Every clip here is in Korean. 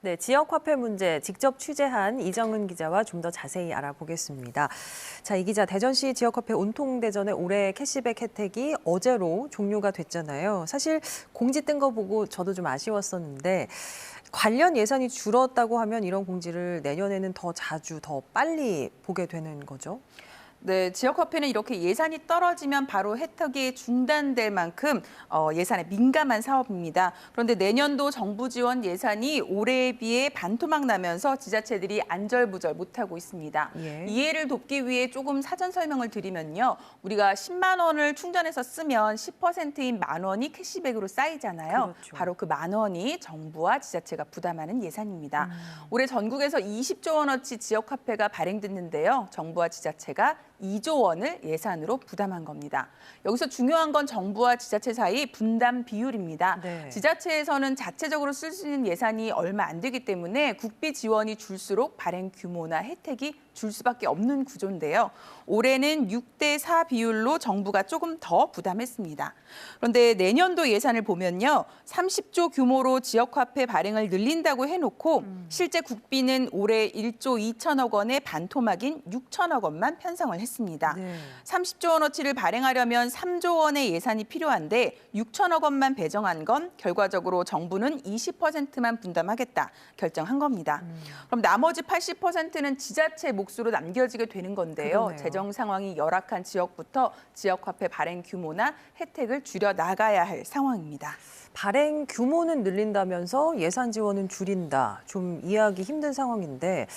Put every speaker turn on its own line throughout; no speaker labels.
네, 지역화폐 문제 직접 취재한 이정은 기자와 좀 더 자세히 알아보겠습니다. 자, 이 기자, 대전시 지역화폐 온통대전의 올해 캐시백 혜택이 어제로 종료가 됐잖아요. 사실 공지 뜬 거 보고 저도 좀 아쉬웠었는데 관련 예산이 줄었다고 하면 이런 공지를 내년에는 더 자주, 더 빨리 보게 되는 거죠?
네, 지역화폐는 이렇게 예산이 떨어지면 바로 혜택이 중단될 만큼 예산에 민감한 사업입니다. 그런데 내년도 정부 지원 예산이 올해에 비해 반토막 나면서 지자체들이 안절부절 못하고 있습니다.
예.
이해를 돕기 위해 조금 사전 설명을 드리면요. 우리가 10만 원을 충전해서 쓰면 10%인 만 원이 캐시백으로 쌓이잖아요.
그렇죠.
바로 그 만 원이 정부와 지자체가 부담하는 예산입니다. 올해 전국에서 20조 원어치 지역화폐가 발행됐는데요. 정부와 지자체가 2조 원을 예산으로 부담한 겁니다. 여기서 중요한 건 정부와 지자체 사이 분담 비율입니다.
네.
지자체에서는 자체적으로 쓸 수 있는 예산이 얼마 안 되기 때문에 국비 지원이 줄수록 발행 규모나 혜택이 줄 수밖에 없는 구조인데요. 올해는 6대 4 비율로 정부가 조금 더 부담했습니다. 그런데 내년도 예산을 보면요. 30조 규모로 지역화폐 발행을 늘린다고 해놓고 실제 국비는 올해 1조 2천억 원의 반토막인 6천억 원만 편성을 했습니다.
네.
30조 원어치를 발행하려면 3조 원의 예산이 필요한데 6천억 원만 배정한 건 결과적으로 정부는 20%만 분담하겠다 결정한 겁니다. 그럼 나머지 80%는 지자체 몫으로 남겨지게 되는 건데요.
그러네요.
재정 상황이 열악한 지역부터 지역화폐 발행 규모나 혜택을 줄여 나가야 할 상황입니다.
발행 규모는 늘린다면서 예산 지원은 줄인다. 좀 이해하기 힘든 상황인데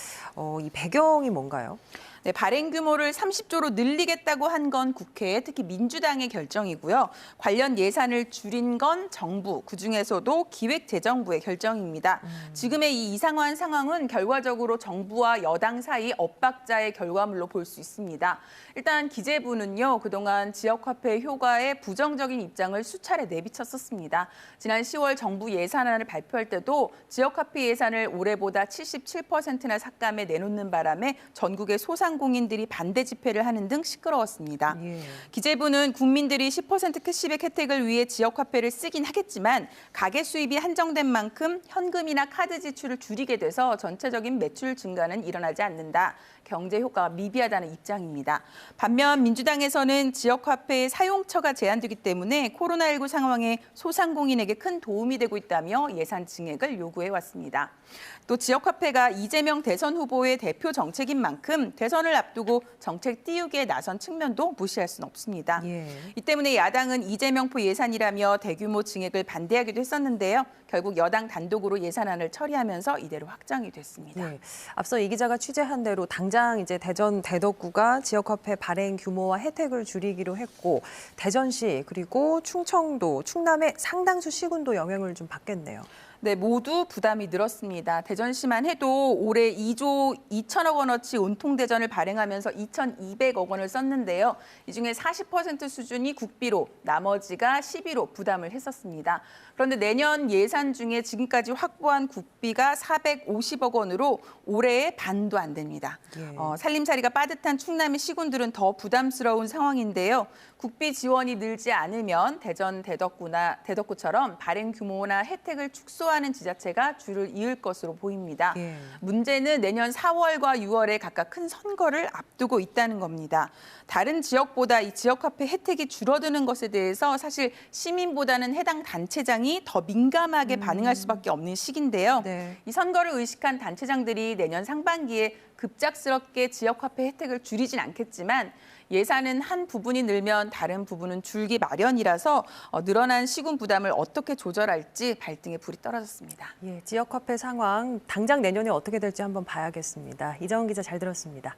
이 배경이 뭔가요?
네, 발행 규모를 30조로 늘리겠다고 한 건 국회, 특히 민주당의 결정이고요. 관련 예산을 줄인 건 정부, 그중에서도 기획재정부의 결정입니다. 지금의 이 이상한 상황은 결과적으로 정부와 여당 사이 엇박자의 결과물로 볼 수 있습니다. 일단 기재부는요, 그동안 지역화폐 효과에 부정적인 입장을 수차례 내비쳤었습니다. 지난 10월 정부 예산안을 발표할 때도 지역화폐 예산을 올해보다 77%나 삭감해 내놓는 바람에 전국의 소상공인들이 반대 집회를 하는 등 시끄러웠습니다.
예.
기재부는 국민들이 10% 캐시백 혜택을 위해 지역화폐를 쓰긴 하겠지만 가계 수입이 한정된 만큼 현금이나 카드 지출을 줄이게 돼서 전체적인 매출 증가는 일어나지 않는다. 경제 효과가 미비하다는 입장입니다. 반면 민주당에서는 지역화폐의 사용처가 제한되기 때문에 코로나19 상황에 소상공인에게 큰 도움이 되고 있다며 예산 증액을 요구해 왔습니다. 또 지역화폐가 이재명 대선 후보의 대표 정책인 만큼 대선을 앞두고 정책 띄우기에 나선 측면도 무시할 수는 없습니다.
예.
이 때문에 야당은 이재명포 예산이라며 대규모 증액을 반대하기도 했었는데요. 결국 여당 단독으로 예산안을 처리하면서 이대로 확정이 됐습니다.
예. 앞서 이 기자가 취재한 대로 당장 이제 대전 대덕구가 지역화폐 발행 규모와 혜택을 줄이기로 했고 대전시 그리고 충청도, 충남의 상당수 시군도 영향을 좀 받겠네요.
네, 모두 부담이 늘었습니다. 대전시만 해도 올해 2조 2천억 원어치 온통대전을 발행하면서 2,200억 원을 썼는데요. 이 중에 40% 수준이 국비로, 나머지가 시비로 부담을 했었습니다. 그런데 내년 예산 중에 지금까지 확보한 국비가 450억 원으로 올해의 반도 안 됩니다.
예.
살림살이가 빠듯한 충남의 시군들은 더 부담스러운 상황인데요. 국비 지원이 늘지 않으면 대전 대덕구처럼 발행 규모나 혜택을 축소하는 지자체가 줄을 이을 것으로 보입니다.
예.
문제는 내년 4월과 6월에 각각 큰 선거를 앞두고 있다는 겁니다. 다른 지역보다 이 지역화폐 혜택이 줄어드는 것에 대해서 사실 시민보다는 해당 단체장이 더 민감하게 반응할 수밖에 없는 시기인데요.
네.
이 선거를 의식한 단체장들이 내년 상반기에 급작스럽게 지역화폐 혜택을 줄이진 않겠지만 예산은 한 부분이 늘면 다른 부분은 줄기 마련이라서 늘어난 시군 부담을 어떻게 조절할지 발등에 불이 떨어졌습니다.
예, 지역화폐 상황 당장 내년에 어떻게 될지 한번 봐야겠습니다. 이정은 기자 잘 들었습니다.